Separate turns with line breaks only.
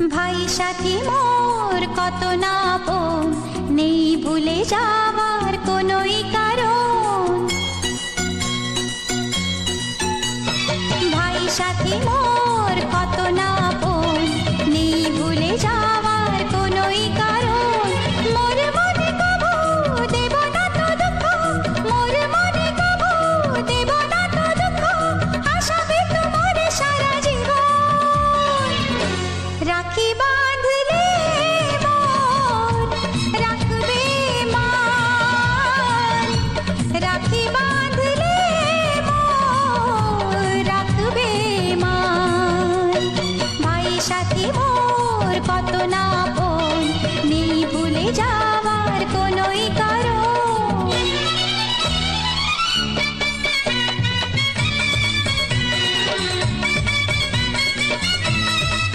ভাই সাথী মোর কত না আপন, নেই ভুলে যাওয়ার কোনোই কারণ। ভাই সাথী মোর কত না আপন, নেই ভুলে যাওয়ার কোনোই কারণ। মোর মনে কবু দেব না তো দুঃখ, মোর মনে কবু দেব না তো দুঃখ, আশাবে তোমার সারা জীবন। রাখি বাঁধলে মোর রাখবে মান, রাখি বাঁধলে মোর রাখবে মান। ভাই সাথী মোর